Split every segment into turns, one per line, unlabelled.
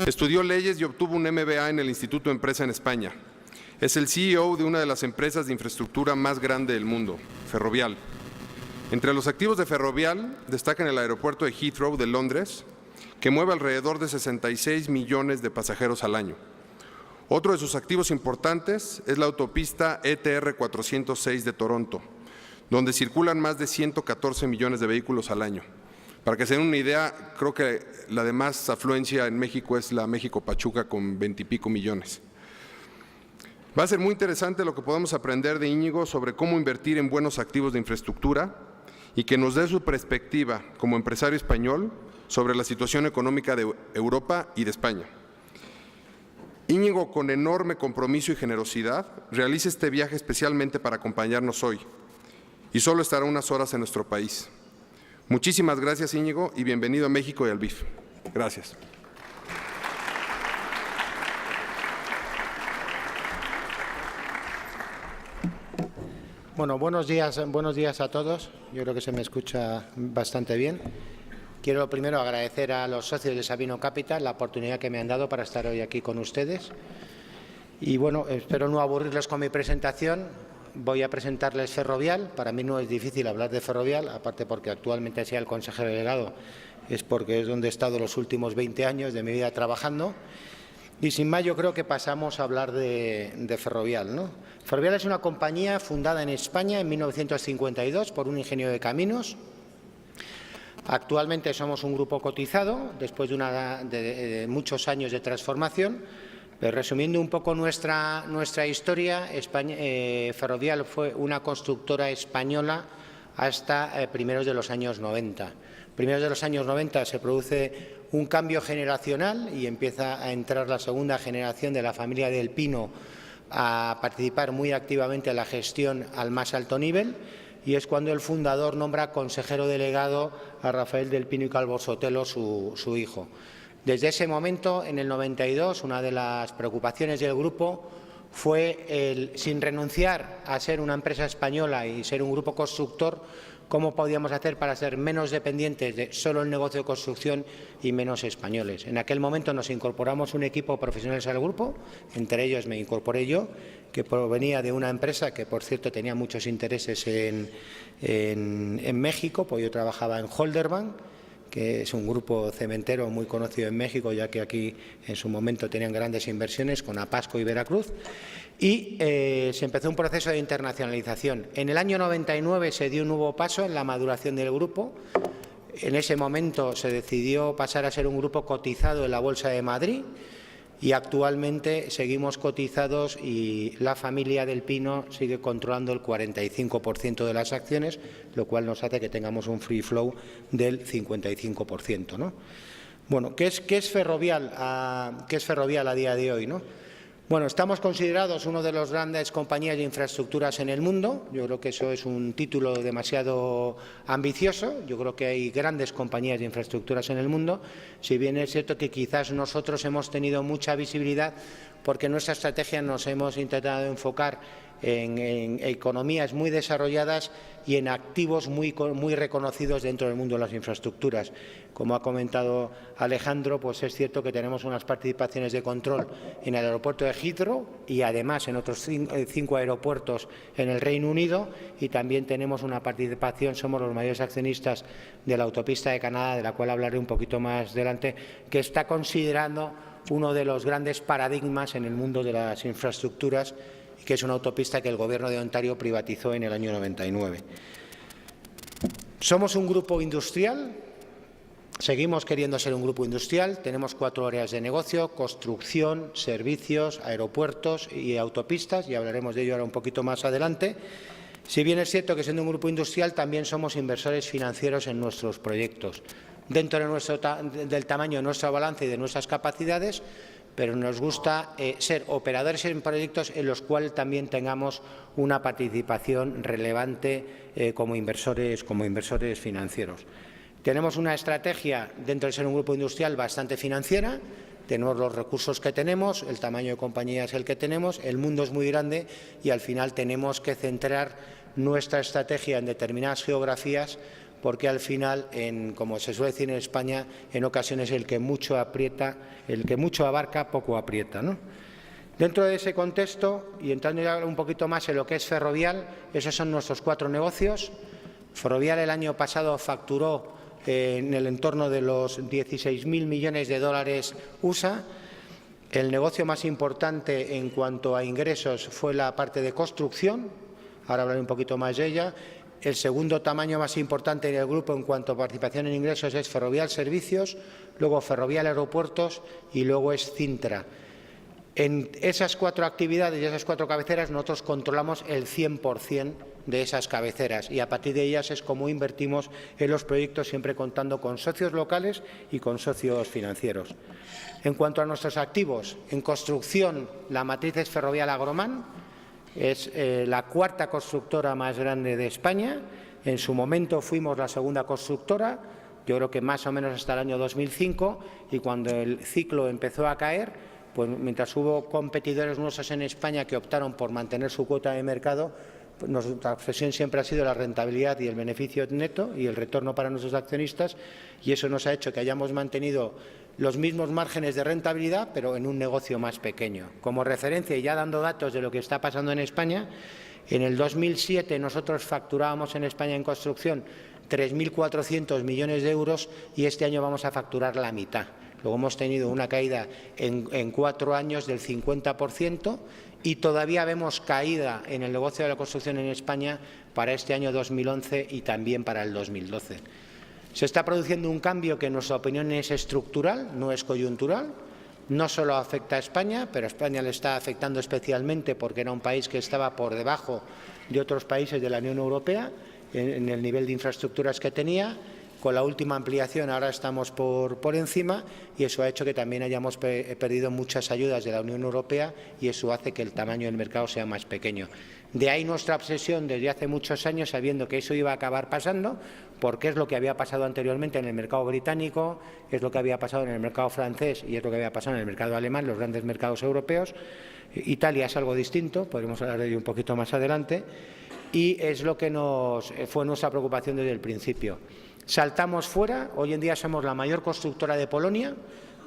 Estudió leyes y obtuvo un MBA en el Instituto Empresa en España. Es el CEO de una de las empresas de infraestructura más grande del mundo, Ferrovial. Entre los activos de Ferrovial destacan el aeropuerto de Heathrow de Londres, que mueve alrededor de 66 millones de pasajeros al año. Otro de sus activos importantes es la autopista ETR 406 de Toronto, donde circulan más de 114 millones de vehículos al año. Para que se den una idea, creo que la de más afluencia en México es la México-Pachuca con 20 y pico millones. Va a ser muy interesante lo que podamos aprender de Íñigo sobre cómo invertir en buenos activos de infraestructura y que nos dé su perspectiva como empresario español sobre la situación económica de Europa y de España. Íñigo, con enorme compromiso y generosidad, realiza este viaje especialmente para acompañarnos hoy y solo estará unas horas en nuestro país. Muchísimas gracias, Íñigo, y bienvenido a México y al BIF. Gracias.
Bueno, buenos días a todos. Yo creo que se me escucha bastante bien. Quiero primero agradecer a los socios de Sabino Capital la oportunidad que me han dado para estar hoy aquí con ustedes. Y bueno, espero no aburrirlos con mi presentación. Voy a presentarles Ferrovial. Para mí no es difícil hablar de Ferrovial, aparte porque actualmente sea el consejero delegado, es porque es donde he estado los últimos 20 años de mi vida trabajando. Y sin más, yo creo que pasamos a hablar de Ferrovial, ¿no? Ferrovial es una compañía fundada en España en 1952 por un ingeniero de caminos. Actualmente somos un grupo cotizado, después de muchos años de transformación. Pero resumiendo un poco nuestra historia, Ferrovial fue una constructora española hasta primeros de los años 90. Primeros de los años 90 se produce un cambio generacional y empieza a entrar la segunda generación de la familia del Pino a participar muy activamente en la gestión al más alto nivel, y es cuando el fundador nombra consejero delegado a Rafael del Pino y Calvo Sotelo, su hijo. Desde ese momento, en el 92, una de las preocupaciones del grupo fue, sin renunciar a ser una empresa española y ser un grupo constructor, cómo podíamos hacer para ser menos dependientes de solo el negocio de construcción y menos españoles. En aquel momento nos incorporamos un equipo de profesionales al grupo, entre ellos me incorporé yo, que provenía de una empresa que, por cierto, tenía muchos intereses en México, pues yo trabajaba en Holderbank, que es un grupo cementero muy conocido en México, ya que aquí en su momento tenían grandes inversiones con Apasco y Veracruz, y se empezó un proceso de internacionalización. En el año 99 se dio un nuevo paso en la maduración del grupo. En ese momento se decidió pasar a ser un grupo cotizado en la Bolsa de Madrid, y actualmente seguimos cotizados y la familia del Pino sigue controlando el 45% de las acciones, lo cual nos hace que tengamos un free flow del 55%, ¿no? Bueno, ¿qué es Ferrovial a día de hoy, ¿no? Bueno, estamos considerados una de las grandes compañías de infraestructuras en el mundo. Yo creo que eso es un título demasiado ambicioso. Yo creo que hay grandes compañías de infraestructuras en el mundo, si bien es cierto que quizás nosotros hemos tenido mucha visibilidad porque en nuestra estrategia nos hemos intentado enfocar en economías muy desarrolladas y en activos muy reconocidos dentro del mundo de las infraestructuras. Como ha comentado Alejandro, pues es cierto que tenemos unas participaciones de control en el aeropuerto de Heathrow y además en otros 5 aeropuertos en el Reino Unido, y también tenemos una participación, somos los mayores accionistas de la autopista de Canadá, de la cual hablaré un poquito más adelante, que está considerando uno de los grandes paradigmas en el mundo de las infraestructuras, que es una autopista que el Gobierno de Ontario privatizó en el año 99. Somos un grupo industrial, seguimos queriendo ser un grupo industrial, tenemos 4 áreas de negocio: construcción, servicios, aeropuertos y autopistas, y hablaremos de ello ahora un poquito más adelante. Si bien es cierto que siendo un grupo industrial también somos inversores financieros en nuestros proyectos, dentro del tamaño de nuestro balance y de nuestras capacidades, pero nos gusta ser operadores en proyectos en los cuales también tengamos una participación relevante como inversores financieros. Tenemos una estrategia, dentro de ser un grupo industrial, bastante financiera. Tenemos los recursos que tenemos, el tamaño de compañía es el que tenemos, el mundo es muy grande y al final tenemos que centrar nuestra estrategia en determinadas geografías porque al final, como se suele decir en España, en ocasiones el que mucho abarca, poco aprieta, ¿no? Dentro de ese contexto, y entrando ya un poquito más en lo que es Ferrovial, esos son nuestros 4 negocios. Ferrovial el año pasado facturó en el entorno de los 16.000 millones de dólares USA. El negocio más importante en cuanto a ingresos fue la parte de construcción, ahora hablaré un poquito más de ella. El segundo tamaño más importante en el grupo en cuanto a participación en ingresos es Ferrovial Servicios, luego Ferrovial Aeropuertos y luego es Cintra. En esas 4 actividades y esas 4 cabeceras nosotros controlamos el 100% de esas cabeceras y a partir de ellas es como invertimos en los proyectos, siempre contando con socios locales y con socios financieros. En cuanto a nuestros activos, en construcción la matriz es Ferrovial Agroman, es la 4ª constructora más grande de España. En su momento fuimos la 2ª constructora, yo creo que más o menos hasta el año 2005, y cuando el ciclo empezó a caer, pues mientras hubo competidores nuestros en España que optaron por mantener su cuota de mercado, pues nuestra obsesión siempre ha sido la rentabilidad y el beneficio neto y el retorno para nuestros accionistas, y eso nos ha hecho que hayamos mantenido los mismos márgenes de rentabilidad, pero en un negocio más pequeño. Como referencia, y ya dando datos de lo que está pasando en España, en el 2007 nosotros facturábamos en España en construcción 3.400 millones de euros y este año vamos a facturar la mitad. Luego hemos tenido una caída en 4 años del 50% y todavía vemos caída en el negocio de la construcción en España para este año 2011 y también para el 2012. Se está produciendo un cambio que en nuestra opinión es estructural, no es coyuntural. No solo afecta a España, pero a España le está afectando especialmente porque era un país que estaba por debajo de otros países de la Unión Europea en el nivel de infraestructuras que tenía. Con la última ampliación ahora estamos por encima y eso ha hecho que también hayamos perdido muchas ayudas de la Unión Europea y eso hace que el tamaño del mercado sea más pequeño. De ahí nuestra obsesión desde hace muchos años, sabiendo que eso iba a acabar pasando, porque es lo que había pasado anteriormente en el mercado británico, es lo que había pasado en el mercado francés y es lo que había pasado en el mercado alemán, los grandes mercados europeos. Italia es algo distinto, podremos hablar de ello un poquito más adelante, y es lo que fue nuestra preocupación desde el principio. Saltamos fuera, hoy en día somos la mayor constructora de Polonia.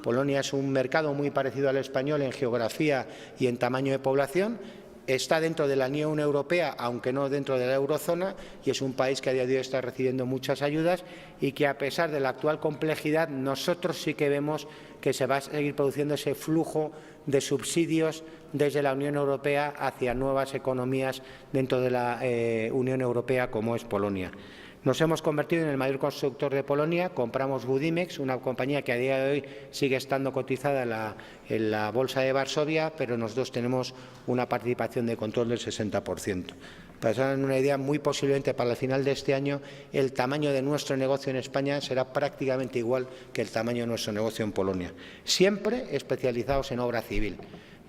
Polonia es un mercado muy parecido al español en geografía y en tamaño de población. Está dentro de la Unión Europea, aunque no dentro de la eurozona, y es un país que a día de hoy está recibiendo muchas ayudas y que, a pesar de la actual complejidad, nosotros sí que vemos que se va a seguir produciendo ese flujo de subsidios desde la Unión Europea hacia nuevas economías dentro de la Unión Europea, como es Polonia. Nos hemos convertido en el mayor constructor de Polonia, compramos Budimex, una compañía que a día de hoy sigue estando cotizada en la Bolsa de Varsovia, pero nosotros tenemos una participación de control del 60%. Para que se hagan una idea, muy posiblemente para el final de este año el tamaño de nuestro negocio en España será prácticamente igual que el tamaño de nuestro negocio en Polonia, siempre especializados en obra civil.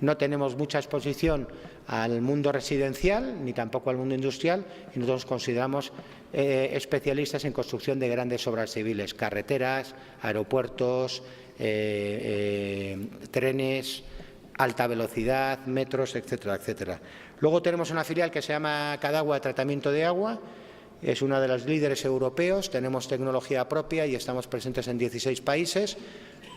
No tenemos mucha exposición al mundo residencial ni tampoco al mundo industrial y nosotros consideramos especialistas en construcción de grandes obras civiles, carreteras, aeropuertos, trenes, alta velocidad, metros, etcétera, etcétera. Luego tenemos una filial que se llama Cadagua Tratamiento de Agua. Es una de las líderes europeos, tenemos tecnología propia y estamos presentes en 16 países.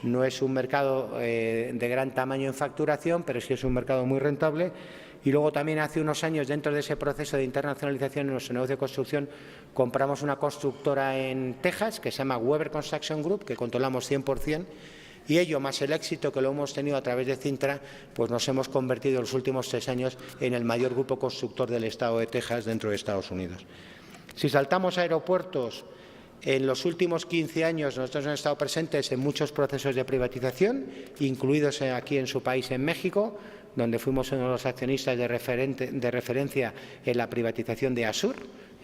No es un mercado de gran tamaño en facturación, pero sí es un mercado muy rentable. Y luego también hace unos años, dentro de ese proceso de internacionalización en nuestro negocio de construcción, compramos una constructora en Texas que se llama Weber Construction Group, que controlamos 100%, y ello, más el éxito que lo hemos tenido a través de Cintra, pues nos hemos convertido en los últimos 3 años en el mayor grupo constructor del estado de Texas dentro de Estados Unidos. Si saltamos a aeropuertos, en los últimos 15 años nosotros hemos estado presentes en muchos procesos de privatización, incluidos aquí en su país, en México, donde fuimos uno de los accionistas de referencia en la privatización de Asur.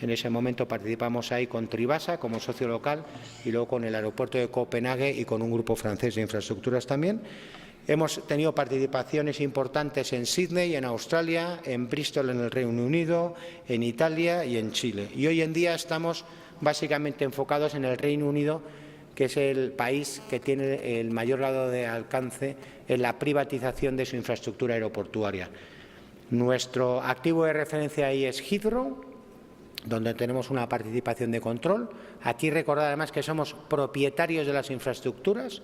En ese momento participamos ahí con Tribasa como socio local y luego con el aeropuerto de Copenhague y con un grupo francés de infraestructuras también. Hemos tenido participaciones importantes en Sídney, en Australia, en Bristol, en el Reino Unido, en Italia y en Chile. Y hoy en día estamos básicamente enfocados en el Reino Unido, que es el país que tiene el mayor grado de alcance en la privatización de su infraestructura aeroportuaria. Nuestro activo de referencia ahí es Heathrow. donde tenemos una participación de control. Aquí recordar además que somos propietarios de las infraestructuras.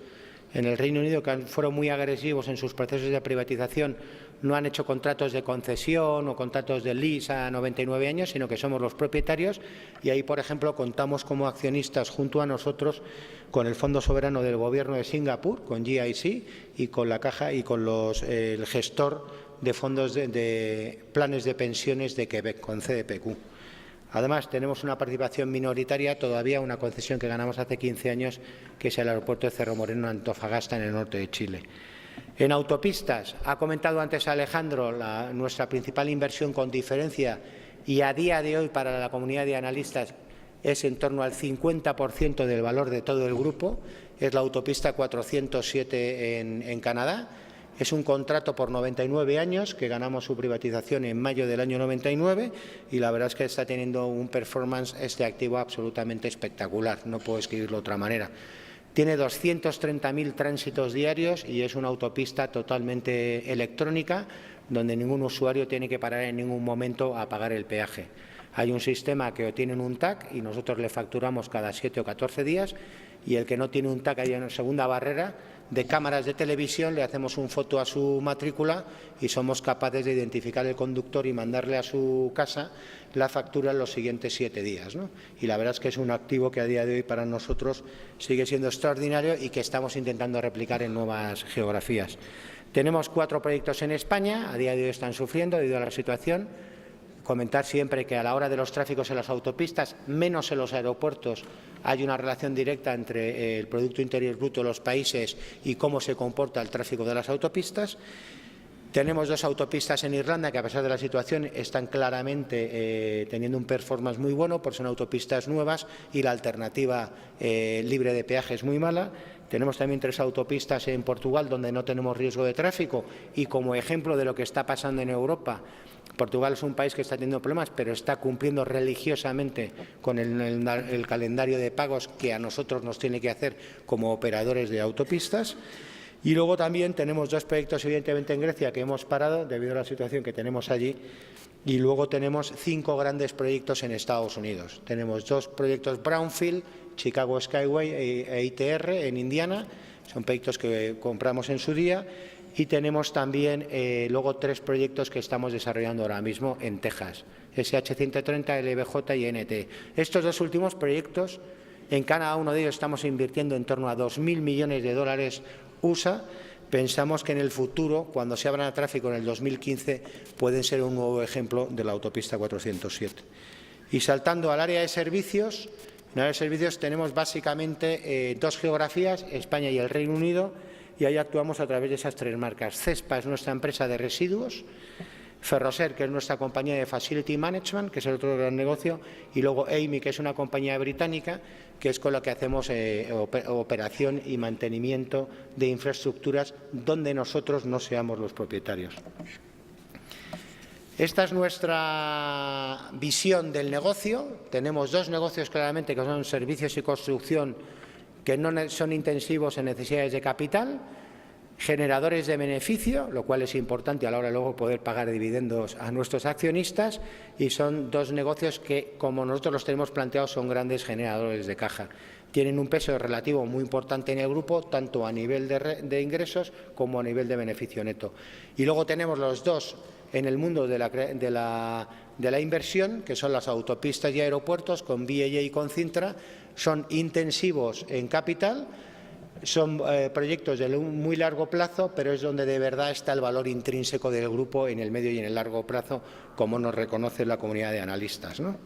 En el Reino Unido, que fueron muy agresivos en sus procesos de privatización, no han hecho contratos de concesión o contratos de lease a 99 años, sino que somos los propietarios, y ahí, por ejemplo, contamos como accionistas junto a nosotros con el Fondo Soberano del Gobierno de Singapur, con GIC, y con la Caja y con el gestor de fondos de planes de pensiones de Quebec, con CDPQ. Además, tenemos una participación minoritaria, todavía una concesión que ganamos hace 15 años, que es el aeropuerto de Cerro Moreno, Antofagasta, en el norte de Chile. En autopistas, ha comentado antes Alejandro, nuestra principal inversión con diferencia, y a día de hoy para la comunidad de analistas es en torno al 50% del valor de todo el grupo, es la autopista 407 en Canadá. Es un contrato por 99 años, que ganamos su privatización en mayo del año 99, y la verdad es que está teniendo un performance este activo absolutamente espectacular, no puedo escribirlo de otra manera. Tiene 230.000 tránsitos diarios y es una autopista totalmente electrónica, donde ningún usuario tiene que parar en ningún momento a pagar el peaje. Hay un sistema que tiene un TAC y nosotros le facturamos cada 7 o 14 días, y el que no tiene un TAC, hay una segunda barrera de cámaras de televisión, le hacemos una foto a su matrícula y somos capaces de identificar el conductor y mandarle a su casa la factura en los siguientes 7 días, ¿no? Y la verdad es que es un activo que a día de hoy para nosotros sigue siendo extraordinario y que estamos intentando replicar en nuevas geografías. Tenemos 4 proyectos en España, a día de hoy están sufriendo debido a la situación. Comentar siempre que a la hora de los tráficos en las autopistas, menos en los aeropuertos, hay una relación directa entre el Producto Interior Bruto de los países y cómo se comporta el tráfico de las autopistas. Tenemos 2 autopistas en Irlanda que, a pesar de la situación, están claramente teniendo un performance muy bueno, porque son autopistas nuevas y la alternativa libre de peaje es muy mala. Tenemos también 3 autopistas en Portugal donde no tenemos riesgo de tráfico, y como ejemplo de lo que está pasando en Europa, Portugal es un país que está teniendo problemas, pero está cumpliendo religiosamente con el calendario de pagos que a nosotros nos tiene que hacer como operadores de autopistas. Y luego también tenemos 2 proyectos, evidentemente, en Grecia que hemos parado debido a la situación que tenemos allí. Y luego tenemos 5 grandes proyectos en Estados Unidos. Tenemos 2 proyectos Brownfield, Chicago Skyway e ITR en Indiana. Son proyectos que compramos en su día. Y tenemos también luego 3 proyectos que estamos desarrollando ahora mismo en Texas, SH130, LBJ y NT. Estos 2 últimos proyectos, en cada uno de ellos estamos invirtiendo en torno a 2.000 millones de dólares USA. Pensamos que en el futuro, cuando se abran a tráfico en el 2015, pueden ser un nuevo ejemplo de la autopista 407. Y saltando al área de servicios, en el área de servicios tenemos básicamente 2 geografías, España y el Reino Unido, y ahí actuamos a través de esas 3 marcas. CESPA es nuestra empresa de residuos, Ferroser, que es nuestra compañía de Facility Management, que es el otro gran negocio, y luego Amey, que es una compañía británica, que es con la que hacemos operación y mantenimiento de infraestructuras donde nosotros no seamos los propietarios. Esta es nuestra visión del negocio. Tenemos 2 negocios claramente, que son servicios y construcción, que no son intensivos en necesidades de capital, generadores de beneficio, lo cual es importante a la hora de luego poder pagar dividendos a nuestros accionistas, y son 2 negocios que, como nosotros los tenemos planteados, son grandes generadores de caja. Tienen un peso relativo muy importante en el grupo, tanto a nivel de ingresos como a nivel de beneficio neto. Y luego tenemos los 2 en el mundo de la inversión, que son las autopistas y aeropuertos, con BAE y con Cintra. Son intensivos en capital, son proyectos de muy largo plazo, pero es donde de verdad está el valor intrínseco del grupo en el medio y en el largo plazo, como nos reconoce la comunidad de analistas, ¿no?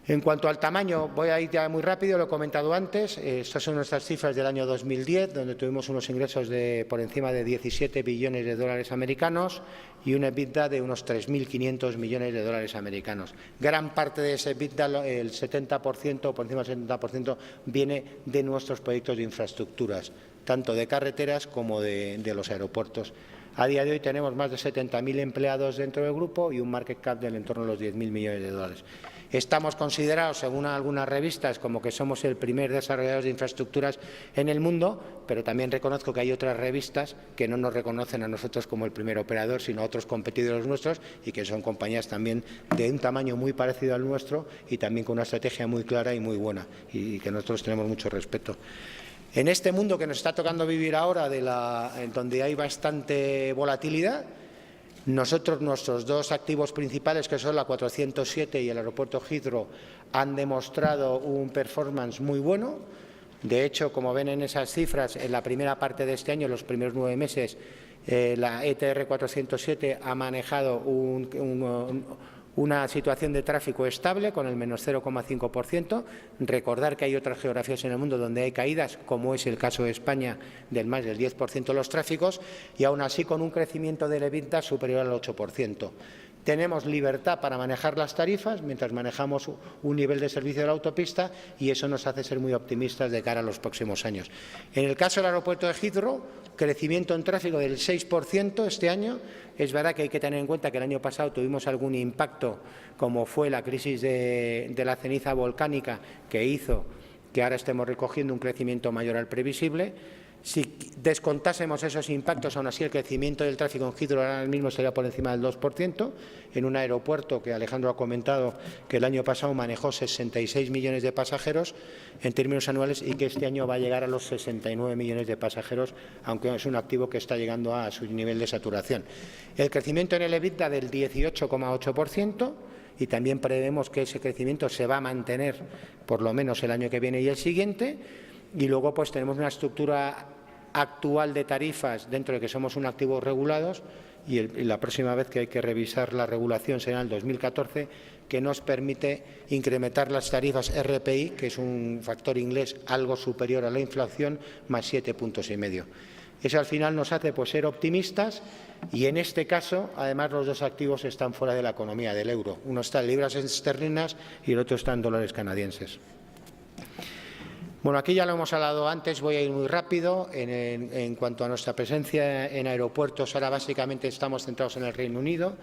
En cuanto al tamaño, voy a ir ya muy rápido, lo he comentado antes. Estas son nuestras cifras del año 2010, donde tuvimos unos ingresos por encima de 17 billones de dólares americanos y una EBITDA de unos 3.500 millones de dólares americanos. Gran parte de ese EBITDA, el 70%, por encima del 70%, viene de nuestros proyectos de infraestructuras, tanto de carreteras como de los aeropuertos. A día de hoy tenemos más de 70.000 empleados dentro del grupo y un market cap del entorno de los 10.000 millones de dólares. Estamos considerados, según algunas revistas, como que somos el primer desarrollador de infraestructuras en el mundo, pero también reconozco que hay otras revistas que no nos reconocen a nosotros como el primer operador, sino a otros competidores nuestros y que son compañías también de un tamaño muy parecido al nuestro y también con una estrategia muy clara y muy buena y que nosotros tenemos mucho respeto. En este mundo que nos está tocando vivir ahora, en donde hay bastante volatilidad, nuestros dos activos principales, que son la 407 y el aeropuerto Heathrow, han demostrado un performance muy bueno. De hecho, como ven en esas cifras, en la primera parte de este año, los primeros 9 meses, la ETR 407 ha manejado una situación de tráfico estable con el menos 0,5%. Recordar que hay otras geografías en el mundo donde hay caídas, como es el caso de España, del más del 10% de los tráficos, y aún así con un crecimiento del EBITDA superior al 8%. Tenemos libertad para manejar las tarifas mientras manejamos un nivel de servicio de la autopista y eso nos hace ser muy optimistas de cara a los próximos años. En el caso del aeropuerto de Heathrow, crecimiento en tráfico del 6% este año. Es verdad que hay que tener en cuenta que el año pasado tuvimos algún impacto, como fue la crisis de la ceniza volcánica, que hizo que ahora estemos recogiendo un crecimiento mayor al previsible. Si descontásemos esos impactos, aún así el crecimiento del tráfico en Heathrow ahora mismo sería por encima del 2%, en un aeropuerto que Alejandro ha comentado que el año pasado manejó 66 millones de pasajeros en términos anuales y que este año va a llegar a los 69 millones de pasajeros, aunque es un activo que está llegando a su nivel de saturación. El crecimiento en el EBITDA del 18,8%. Y también prevemos que ese crecimiento se va a mantener por lo menos el año que viene y el siguiente. Y luego pues tenemos una estructura actual de tarifas dentro de que somos un activo regulados y la próxima vez que hay que revisar la regulación será en el 2014, que nos permite incrementar las tarifas RPI, que es un factor inglés algo superior a la inflación, más 7,5 puntos. Eso al final nos hace pues ser optimistas y en este caso, además, los dos activos están fuera de la economía del euro. Uno está en libras esterlinas y el otro está en dólares canadienses. Bueno, aquí ya lo hemos hablado antes, voy a ir muy rápido. En cuanto a nuestra presencia en aeropuertos, ahora básicamente estamos centrados en el Reino Unido,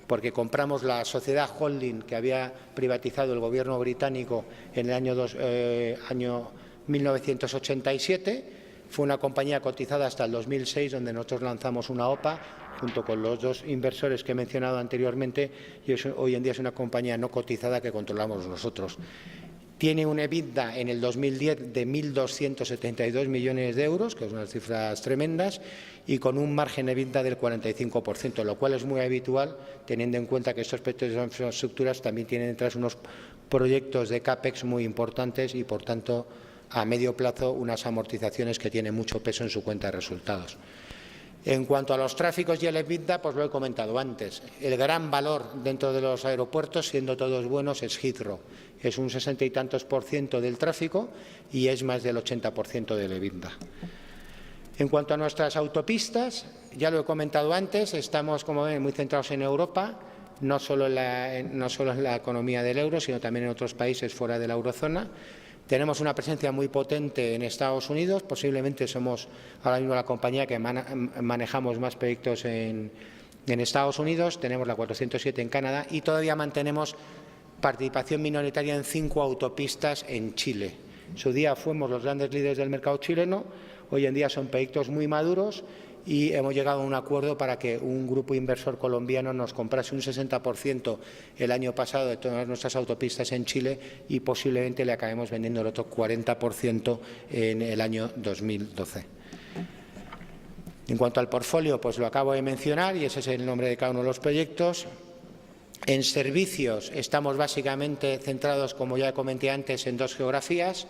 porque compramos la sociedad holding que había privatizado el gobierno británico en el año 1987. Fue una compañía cotizada hasta el 2006, donde nosotros lanzamos una OPA junto con los dos inversores que he mencionado anteriormente, y hoy en día es una compañía no cotizada que controlamos nosotros. Tiene un EBITDA en el 2010 de 1.272 millones de euros, que son unas cifras tremendas, y con un margen EBITDA del 45%, lo cual es muy habitual, teniendo en cuenta que estos proyectos de infraestructuras también tienen detrás unos proyectos de CAPEX muy importantes y, por tanto, a medio plazo, unas amortizaciones que tienen mucho peso en su cuenta de resultados. En cuanto a los tráficos y el EBITDA, pues lo he comentado antes. El gran valor dentro de los aeropuertos, siendo todos buenos, es Heathrow. Es un 60 y tantos % del tráfico y es más del 80% del EBITDA. En cuanto a nuestras autopistas, ya lo he comentado antes, estamos, como ven, muy centrados en Europa, no solo en la economía del euro, sino también en otros países fuera de la eurozona. Tenemos una presencia muy potente en Estados Unidos, posiblemente somos ahora mismo la compañía que manejamos más proyectos en Estados Unidos, tenemos la 407 en Canadá y todavía mantenemos participación minoritaria en 5 autopistas en Chile. En su día fuimos los grandes líderes del mercado chileno, hoy en día son proyectos muy maduros y hemos llegado a un acuerdo para que un grupo inversor colombiano nos comprase un 60% el año pasado de todas nuestras autopistas en Chile y posiblemente le acabemos vendiendo el otro 40% en el año 2012. En cuanto al portfolio, pues lo acabo de mencionar y ese es el nombre de cada uno de los proyectos. En servicios estamos básicamente centrados, como ya comenté antes, en 2 geografías.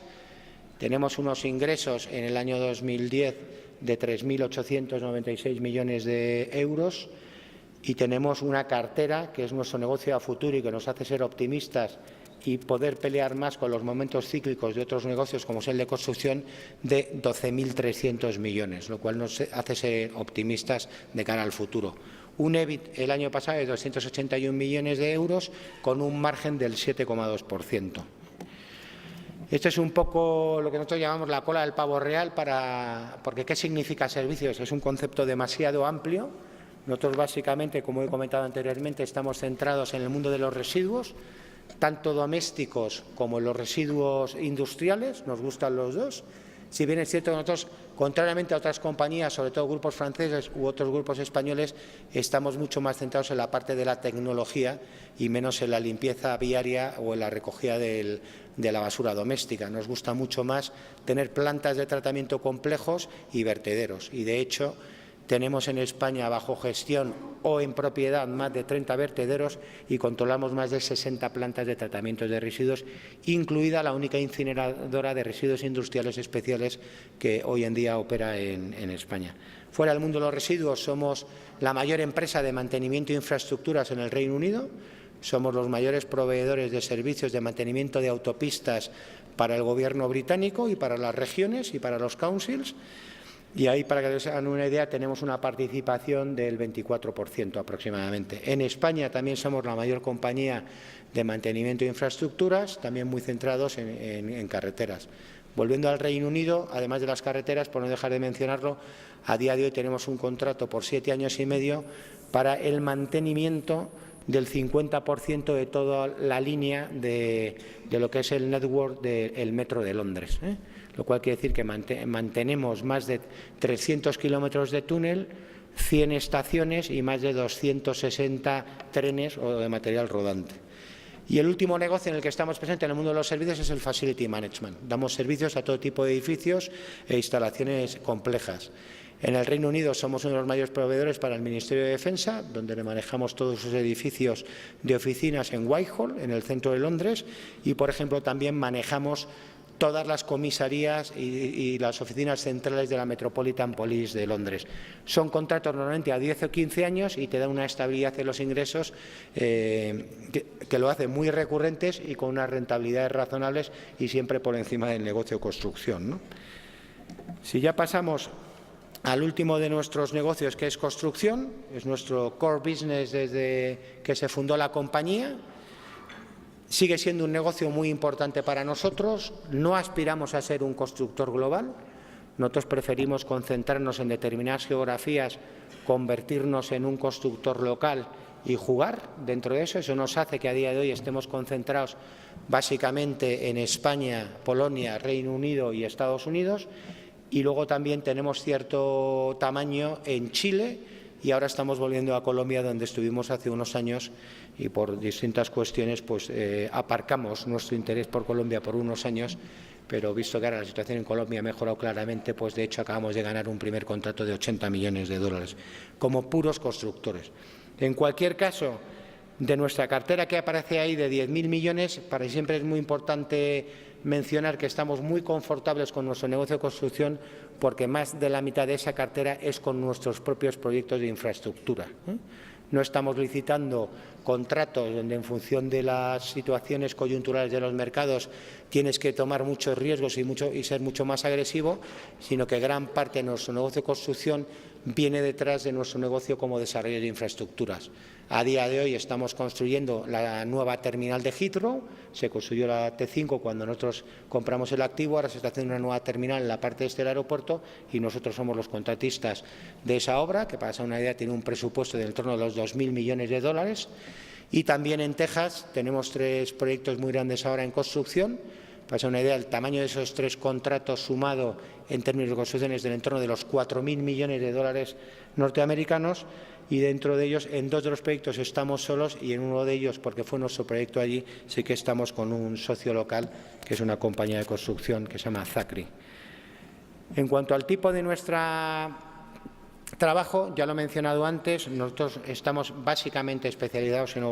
Tenemos unos ingresos en el año 2010 de 3.896 millones de euros y tenemos una cartera, que es nuestro negocio a futuro y que nos hace ser optimistas y poder pelear más con los momentos cíclicos de otros negocios, como es el de construcción, de 12.300 millones, lo cual nos hace ser optimistas de cara al futuro. Un EBIT el año pasado de 281 millones de euros con un margen del 7,2%. Esto es un poco lo que nosotros llamamos la cola del pavo real, porque ¿qué significa servicios? Es un concepto demasiado amplio, Nosotros básicamente, como he comentado anteriormente, estamos centrados en el mundo de los residuos, tanto domésticos como en los residuos industriales, nos gustan los dos. Si bien es cierto que nosotros, contrariamente a otras compañías, sobre todo grupos franceses u otros grupos españoles, estamos mucho más centrados en la parte de la tecnología y menos en la limpieza viaria o en la recogida de la basura doméstica. Nos gusta mucho más tener plantas de tratamiento complejos y vertederos. Y, de hecho, tenemos en España bajo gestión o en propiedad más de 30 vertederos y controlamos más de 60 plantas de tratamiento de residuos, incluida la única incineradora de residuos industriales especiales que hoy en día opera en España. Fuera del mundo de los residuos, somos la mayor empresa de mantenimiento de infraestructuras en el Reino Unido. Somos los mayores proveedores de servicios de mantenimiento de autopistas para el Gobierno británico y para las regiones y para los councils. Y ahí, para que os hagan una idea, tenemos una participación del 24% aproximadamente. En España también somos la mayor compañía de mantenimiento de infraestructuras, también muy centrados en carreteras. Volviendo al Reino Unido, además de las carreteras, por no dejar de mencionarlo, a día de hoy tenemos un contrato por 7 años y medio para el mantenimiento del 50% de toda la línea de lo que es el network del Metro de Londres, lo cual quiere decir que mantenemos más de 300 kilómetros de túnel, 100 estaciones y más de 260 trenes o de material rodante. Y el último negocio en el que estamos presentes en el mundo de los servicios es el Facility Management. Damos servicios a todo tipo de edificios e instalaciones complejas. En el Reino Unido somos uno de los mayores proveedores para el Ministerio de Defensa, donde le manejamos todos sus edificios de oficinas en Whitehall, en el centro de Londres, y, por ejemplo, también manejamos todas las comisarías y las oficinas centrales de la Metropolitan Police de Londres. Son contratos normalmente a 10 o 15 años y te da una estabilidad en los ingresos que lo hace muy recurrentes y con unas rentabilidades razonables y siempre por encima del negocio de construcción, ¿no? Si ya pasamos al último de nuestros negocios, que es construcción, es nuestro core business desde que se fundó la compañía. Sigue siendo un negocio muy importante para nosotros. No aspiramos a ser un constructor global. Nosotros preferimos concentrarnos en determinadas geografías, convertirnos en un constructor local y jugar dentro de eso. Eso nos hace que a día de hoy estemos concentrados básicamente en España, Polonia, Reino Unido y Estados Unidos. Y luego también tenemos cierto tamaño en Chile y ahora estamos volviendo a Colombia, donde estuvimos hace unos años y por distintas cuestiones pues aparcamos nuestro interés por Colombia por unos años, pero visto que ahora la situación en Colombia ha mejorado claramente, pues de hecho acabamos de ganar un primer contrato de 80 millones de dólares como puros constructores. En cualquier caso, de nuestra cartera que aparece ahí de 10.000 millones, para siempre es muy importante mencionar que estamos muy confortables con nuestro negocio de construcción porque más de la mitad de esa cartera es con nuestros propios proyectos de infraestructura. No estamos licitando contratos donde en función de las situaciones coyunturales de los mercados tienes que tomar muchos riesgos y ser mucho más agresivo, sino que gran parte de nuestro negocio de construcción viene detrás de nuestro negocio como desarrollo de infraestructuras. A día de hoy estamos construyendo la nueva terminal de Heathrow, se construyó la T5 cuando nosotros compramos el activo, ahora se está haciendo una nueva terminal en la parte este del aeropuerto y nosotros somos los contratistas de esa obra, que para hacer una idea tiene un presupuesto del entorno de los 2.000 millones de dólares. Y también en Texas tenemos 3 proyectos muy grandes ahora en construcción. Para hacer una idea, el tamaño de esos 3 contratos sumado en términos de construcción es del entorno de los 4.000 millones de dólares norteamericanos y dentro de ellos, en 2 de los proyectos estamos solos y en uno de ellos, porque fue nuestro proyecto allí, sí que estamos con un socio local, que es una compañía de construcción que se llama Zacri. En cuanto al tipo de nuestro trabajo, ya lo he mencionado antes, nosotros estamos básicamente especializados en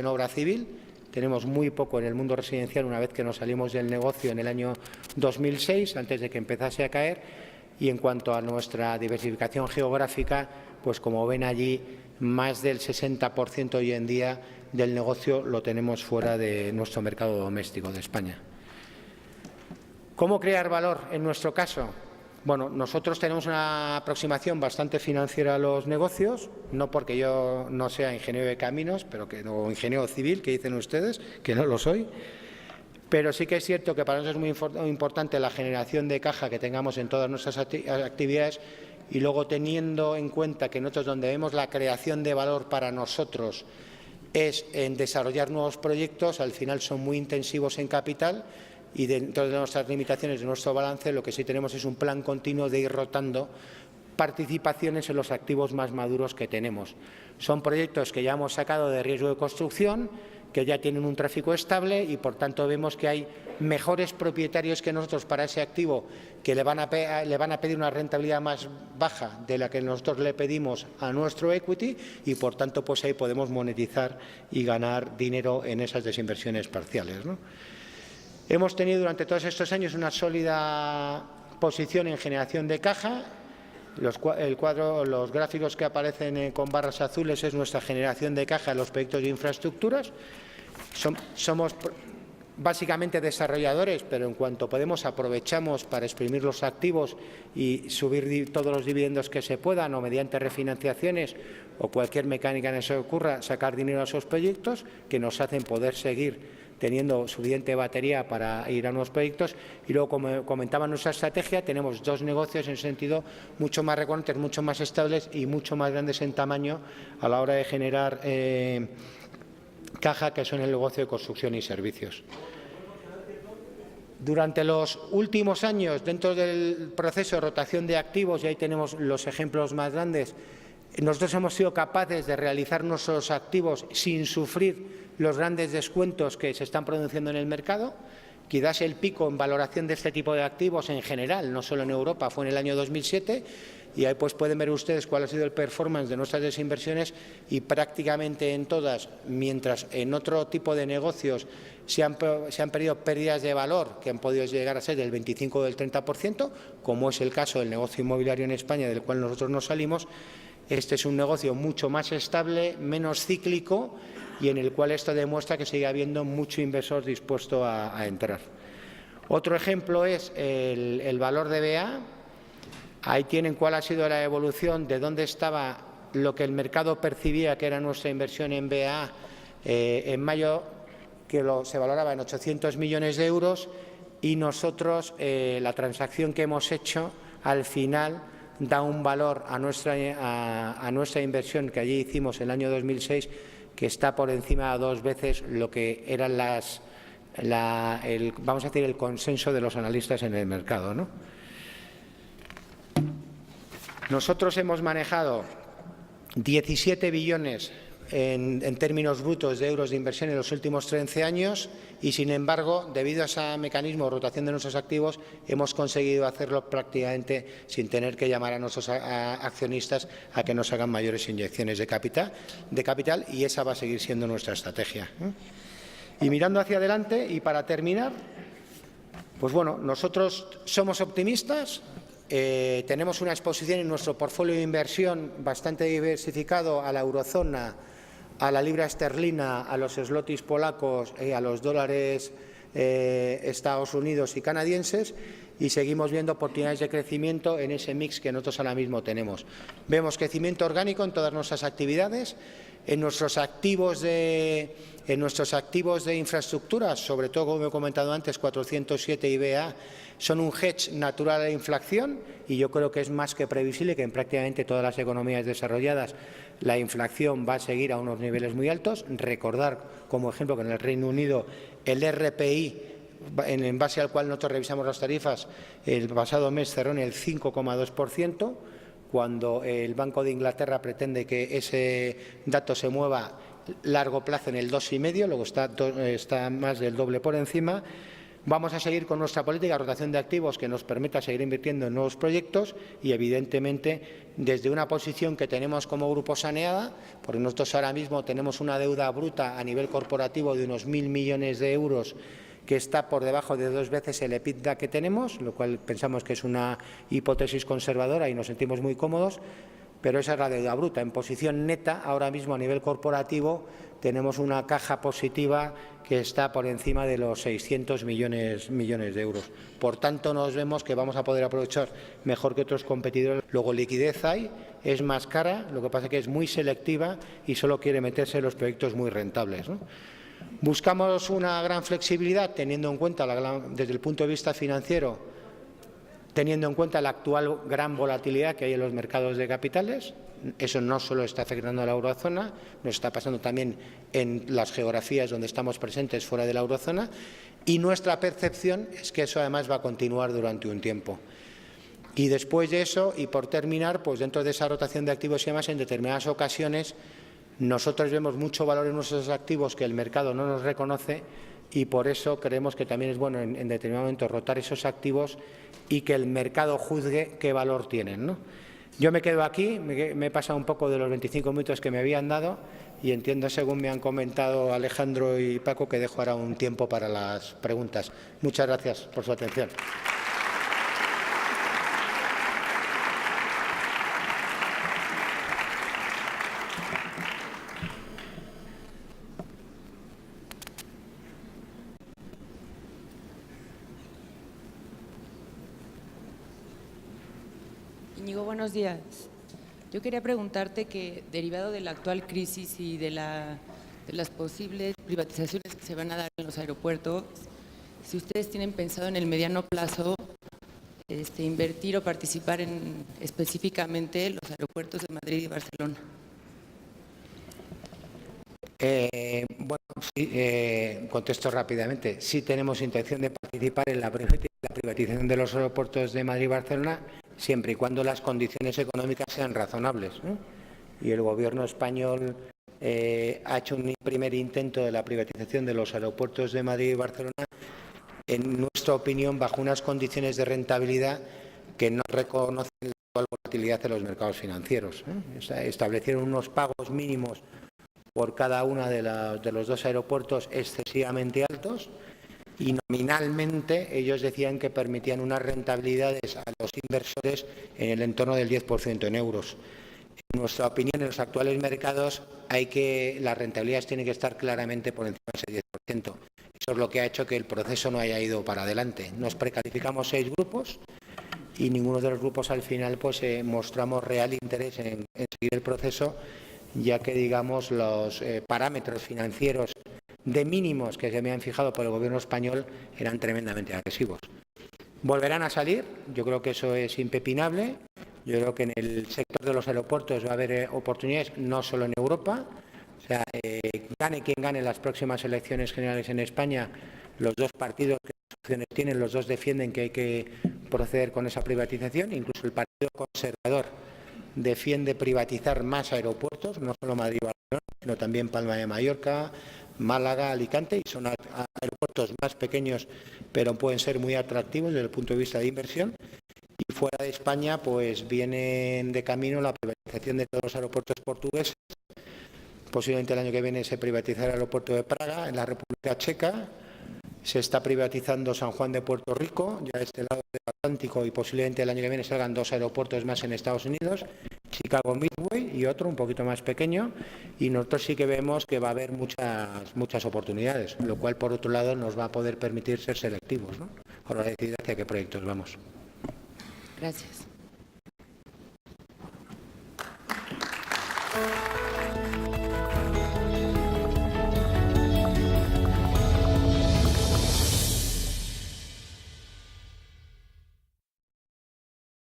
obra civil. Tenemos muy poco en el mundo residencial una vez que nos salimos del negocio en el año 2006, antes de que empezase a caer. Y en cuanto a nuestra diversificación geográfica, pues como ven allí, más del 60% hoy en día del negocio lo tenemos fuera de nuestro mercado doméstico de España. ¿Cómo crear valor en nuestro caso? Bueno, nosotros tenemos una aproximación bastante financiera a los negocios, no porque yo no sea ingeniero de caminos, o ingeniero civil, que dicen ustedes, que no lo soy, pero sí que es cierto que para nosotros es muy importante la generación de caja que tengamos en todas nuestras actividades y luego teniendo en cuenta que nosotros donde vemos la creación de valor para nosotros es en desarrollar nuevos proyectos, al final son muy intensivos en capital y dentro de nuestras limitaciones de nuestro balance lo que sí tenemos es un plan continuo de ir rotando participaciones en los activos más maduros que tenemos. Son proyectos que ya hemos sacado de riesgo de construcción, que ya tienen un tráfico estable y, por tanto, vemos que hay mejores propietarios que nosotros para ese activo que le van a pedir una rentabilidad más baja de la que nosotros le pedimos a nuestro equity y, por tanto, pues ahí podemos monetizar y ganar dinero en esas desinversiones parciales, ¿no? Hemos tenido durante todos estos años una sólida posición en generación de caja. Los gráficos que aparecen con barras azules es nuestra generación de caja en los proyectos de infraestructuras. Somos básicamente desarrolladores, pero en cuanto podemos aprovechamos para exprimir los activos y subir todos los dividendos que se puedan o mediante refinanciaciones o cualquier mecánica en eso que ocurra, sacar dinero a esos proyectos que nos hacen poder seguir teniendo suficiente batería para ir a nuevos proyectos. Y luego, como comentaba nuestra estrategia, tenemos dos negocios en sentido mucho más recurrentes, mucho más estables y mucho más grandes en tamaño a la hora de generar caja, que son el negocio de construcción y servicios. Durante los últimos años, dentro del proceso de rotación de activos, y ahí tenemos los ejemplos más grandes, nosotros hemos sido capaces de realizar nuestros activos sin sufrir los grandes descuentos que se están produciendo en el mercado. Quizás el pico en valoración de este tipo de activos en general, no solo en Europa, fue en el año 2007 y ahí pues pueden ver ustedes cuál ha sido el performance de nuestras desinversiones y prácticamente en todas, mientras en otro tipo de negocios se han perdido pérdidas de valor que han podido llegar a ser del 25 o del 30%, como es el caso del negocio inmobiliario en España, del cual nosotros nos salimos. Este es un negocio mucho más estable, menos cíclico y en el cual esto demuestra que sigue habiendo mucho inversor dispuesto a entrar. Otro ejemplo es el valor de BA. Ahí tienen cuál ha sido la evolución de dónde estaba lo que el mercado percibía que era nuestra inversión en BA en mayo, que se valoraba en 800 millones de euros y nosotros la transacción que hemos hecho al final da un valor a nuestra inversión que allí hicimos en el año 2006 que está por encima de 2 veces lo que eran vamos a decir, el consenso de los analistas en el mercado, ¿no? Nosotros hemos manejado 17 billones en términos brutos de euros de inversión en los últimos 13 años y, sin embargo, debido a ese mecanismo de rotación de nuestros activos, hemos conseguido hacerlo prácticamente sin tener que llamar a nuestros accionistas a que nos hagan mayores inyecciones de capital y esa va a seguir siendo nuestra estrategia. Y mirando hacia adelante y para terminar, pues bueno, nosotros somos optimistas. Tenemos una exposición en nuestro portfolio de inversión bastante diversificado a la eurozona, a la libra esterlina, a los zlotys polacos y a los dólares Estados Unidos y canadienses y seguimos viendo oportunidades de crecimiento en ese mix que nosotros ahora mismo tenemos. Vemos crecimiento orgánico en todas nuestras actividades, en nuestros activos de infraestructuras, sobre todo, como he comentado antes, 407 y BA, son un hedge natural a la inflación y yo creo que es más que previsible que en prácticamente todas las economías desarrolladas la inflación va a seguir a unos niveles muy altos. Recordar, como ejemplo, que en el Reino Unido el RPI, en base al cual nosotros revisamos las tarifas, el pasado mes cerró en el 5,2%, cuando el Banco de Inglaterra pretende que ese dato se mueva a largo plazo en el 2,5%, luego está más del doble por encima. Vamos a seguir con nuestra política de rotación de activos que nos permita seguir invirtiendo en nuevos proyectos y, evidentemente, desde una posición que tenemos como grupo saneada, porque nosotros ahora mismo tenemos una deuda bruta a nivel corporativo de unos 1.000 millones de euros que está por debajo de 2 veces el EBITDA que tenemos, lo cual pensamos que es una hipótesis conservadora y nos sentimos muy cómodos, pero esa es la deuda bruta. En posición neta, ahora mismo a nivel corporativo, tenemos una caja positiva que está por encima de los 600 millones de euros. Por tanto, nos vemos que vamos a poder aprovechar mejor que otros competidores. Luego, liquidez hay, es más cara, lo que pasa es que es muy selectiva y solo quiere meterse en los proyectos muy rentables, ¿no? Buscamos una gran flexibilidad teniendo en cuenta, desde el punto de vista financiero, teniendo en cuenta la actual gran volatilidad que hay en los mercados de capitales. Eso no solo está afectando a la eurozona, nos está pasando también en las geografías donde estamos presentes fuera de la eurozona, y nuestra percepción es que eso además va a continuar durante un tiempo. Y después de eso, y por terminar, pues dentro de esa rotación de activos y demás, en determinadas ocasiones nosotros vemos mucho valor en nuestros activos que el mercado no nos reconoce, y por eso creemos que también es bueno en determinado momento rotar esos activos y que el mercado juzgue qué valor tienen, ¿no? Yo me quedo aquí, me he pasado un poco de los 25 minutos que me habían dado y entiendo, según me han comentado Alejandro y Paco, que dejo ahora un tiempo para las preguntas. Muchas gracias por su atención.
Íñigo, buenos días. Yo quería preguntarte que, derivado de la actual crisis y de las posibles privatizaciones que se van a dar en los aeropuertos, si ustedes tienen pensado en el mediano plazo invertir o participar en específicamente los aeropuertos de Madrid y Barcelona.
Bueno, sí, contesto rápidamente. Sí tenemos intención de participar en la privatización de los aeropuertos de Madrid y Barcelona, siempre y cuando las condiciones económicas sean razonables, ¿no? Y el Gobierno español ha hecho un primer intento de la privatización de los aeropuertos de Madrid y Barcelona, en nuestra opinión, bajo unas condiciones de rentabilidad que no reconocen la actual volatilidad de los mercados financieros, ¿eh? Establecieron unos pagos mínimos por cada uno de los dos aeropuertos excesivamente altos, y nominalmente ellos decían que permitían unas rentabilidades a los inversores en el entorno del 10% en euros. En nuestra opinión, en los actuales mercados las rentabilidades tienen que estar claramente por encima de ese 10%. Eso es lo que ha hecho que el proceso no haya ido para adelante. Nos precalificamos 6 grupos y ninguno de los grupos al final pues mostramos real interés en seguir el proceso, ya que, digamos, los parámetros financieros de mínimos que se habían fijado por el Gobierno español eran tremendamente agresivos. Volverán a salir, yo creo que eso es impepinable. Yo creo que en el sector de los aeropuertos va a haber oportunidades, no solo en Europa. O sea, gane quien gane las próximas elecciones generales en España, los dos partidos que opciones tienen, los dos defienden que hay que proceder con esa privatización. Incluso el Partido Conservador defiende privatizar más aeropuertos, no solo Madrid y Barcelona, sino también Palma de Mallorca, Málaga, Alicante, y son aeropuertos más pequeños, pero pueden ser muy atractivos desde el punto de vista de inversión. Y fuera de España, pues vienen de camino la privatización de todos los aeropuertos portugueses. Posiblemente el año que viene se privatizará el aeropuerto de Praga, en la República Checa. Se está privatizando San Juan de Puerto Rico, ya este lado del Atlántico, y posiblemente el año que viene salgan 2 aeropuertos más en Estados Unidos, Chicago Midway y otro un poquito más pequeño, y nosotros sí que vemos que va a haber muchas oportunidades, lo cual por otro lado nos va a poder permitir ser selectivos, ¿no? Ahora decidir hacia qué proyectos vamos.
Gracias.